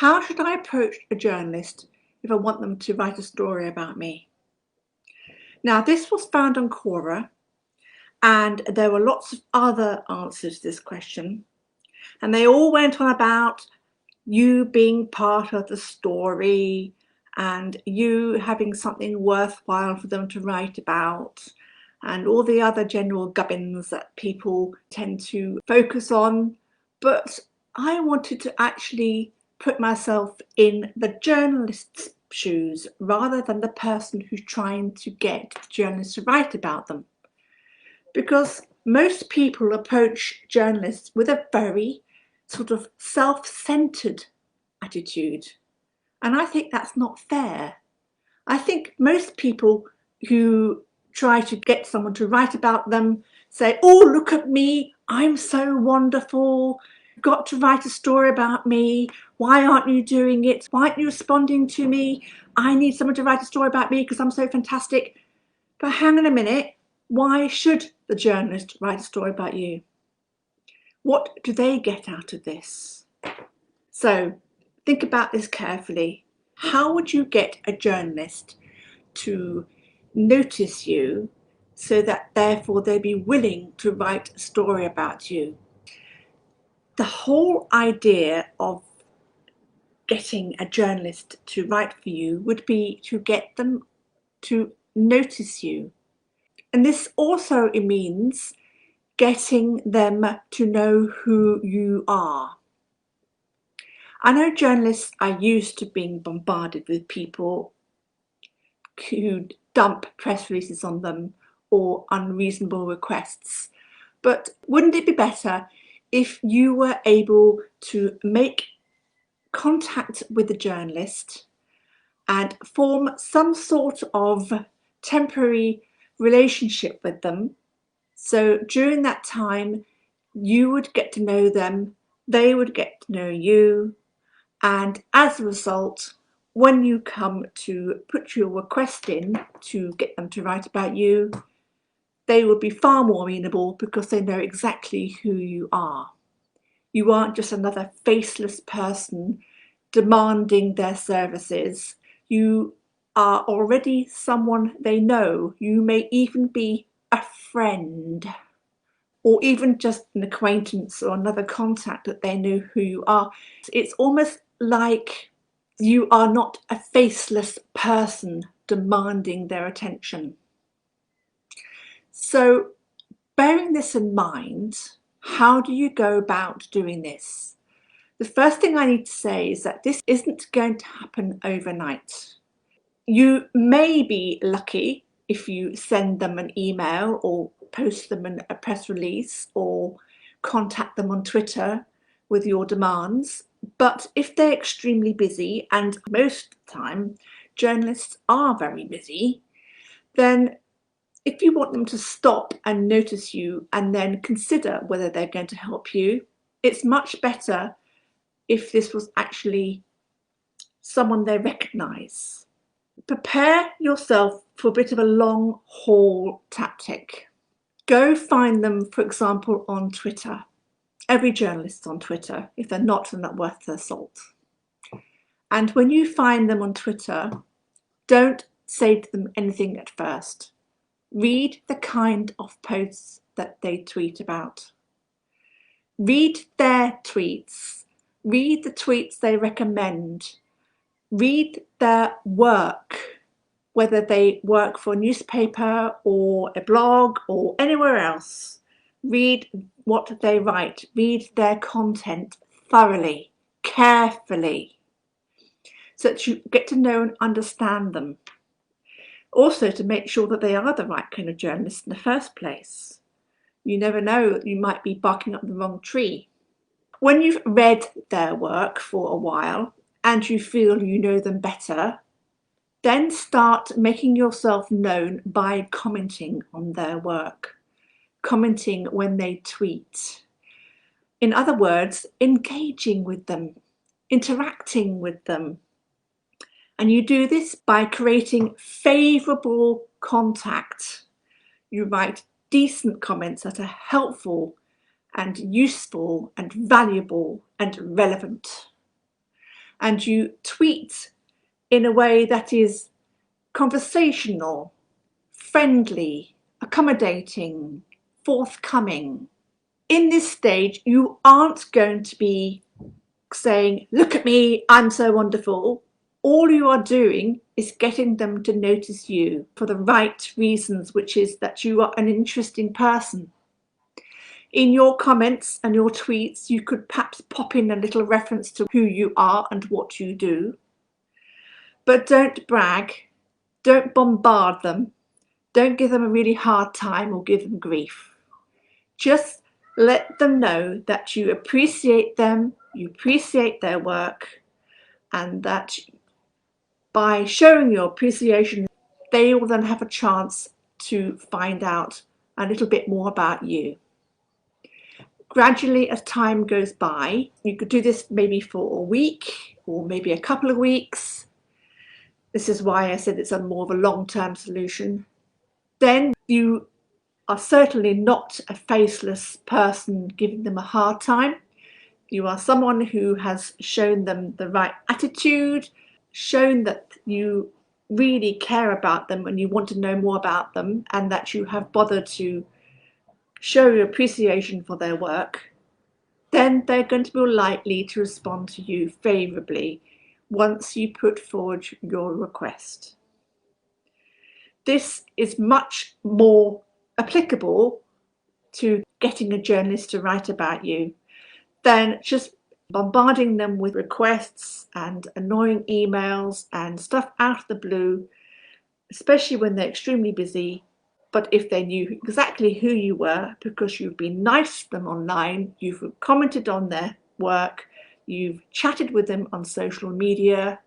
How should I approach a journalist if I want them to write a story about me? Now, this was found on Quora, and there were lots of other answers to this question, and they all went on about you being part of the story and you having something worthwhile for them to write about, and all the other general gubbins that people tend to focus on. But I wanted to actually put myself in the journalist's shoes rather than the person who's trying to get the journalist to write about them. Because most people approach journalists with a very sort of self-centered attitude. And I think that's not fair. I think most people who try to get someone to write about them say, oh, look at me, I'm so wonderful, you've got to write a story about me, why aren't you doing it, why aren't you responding to me, I need someone to write a story about me because I'm so fantastic. But hang on a minute, why should the journalist write a story about you? What do they get out of this? So think about this carefully. How would you get a journalist to notice you so that therefore they'd be willing to write a story about you? The whole idea of getting a journalist to write for you would be to get them to notice you. And this also means getting them to know who you are. I know journalists are used to being bombarded with people who dump press releases on them or unreasonable requests, but wouldn't it be better if you were able to make contact with the journalist and form some sort of temporary relationship with them? So during that time, you would get to know them, they would get to know you, and as a result, when you come to put your request in to get them to write about you, they will be far more amenable because they know exactly who you are. You aren't just another faceless person demanding their services. You are already someone they know. You may even be a friend, or even just an acquaintance or another contact that they know who you are. It's almost like you are not a faceless person demanding their attention. So, bearing this in mind, how do you go about doing this? The first thing I need to say is that this isn't going to happen overnight. You may be lucky if you send them an email or post them a press release or contact them on Twitter with your demands. But if they're extremely busy, and most of the time journalists are very busy, then if you want them to stop and notice you and then consider whether they're going to help you, it's much better if this was actually someone they recognise. Prepare yourself for a bit of a long haul tactic. Go find them, for example, on Twitter. Every journalist's on Twitter. If they're not, they're not worth their salt. And when you find them on Twitter, don't say to them anything at first. Read the kind of posts that they tweet about. Read their tweets. Read the tweets they recommend. Read their work, whether they work for a newspaper or a blog or anywhere else. Read what they write. Read their content thoroughly, carefully, so that you get to know and understand them. Also, to make sure that they are the right kind of journalist in the first place. You never know, you might be barking up the wrong tree. When you've read their work for a while and you feel you know them better, then start making yourself known by commenting on their work, commenting when they tweet. In other words, engaging with them, interacting with them. And you do this by creating favourable contact. You write decent comments that are helpful and useful and valuable and relevant. and you tweet in a way that is conversational, friendly, accommodating, forthcoming. In this stage, you aren't going to be saying, look at me, I'm so wonderful. All you are doing is getting them to notice you for the right reasons, which is that you are an interesting person. In your comments and your tweets, you could perhaps pop in a little reference to who you are and what you do. But don't brag, don't bombard them, don't give them a really hard time or give them grief. Just let them know that you appreciate them, you appreciate their work, and that by showing your appreciation, they will then have a chance to find out a little bit more about you. Gradually, as time goes by, you could do this maybe for a week or maybe a couple of weeks. This is why I said it's a more of a long-term solution. Then you are certainly not a faceless person giving them a hard time. You are someone who has shown them the right attitude, shown that you really care about them and you want to know more about them, and that you have bothered to show your appreciation for their work. Then they're going to be likely to respond to you favourably once you put forward your request. This is much more applicable to getting a journalist to write about you than just bombarding them with requests and annoying emails and stuff out of the blue, especially when they're extremely busy. But if they knew exactly who you were, because you've been nice to them online, you've commented on their work, you've chatted with them on social media,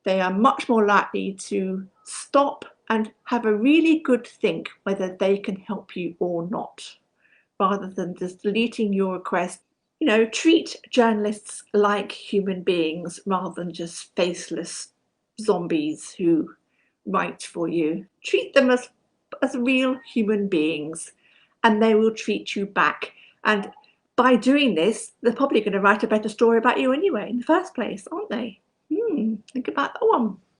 they are much more likely to stop and have a really good think whether they can help you or not, rather than just deleting your request. You know, treat journalists like human beings rather than just faceless zombies who write for you. Treat them as real human beings, and they will treat you back. And by doing this, they're probably going to write a better story about you anyway in the first place, aren't they? Think about that one.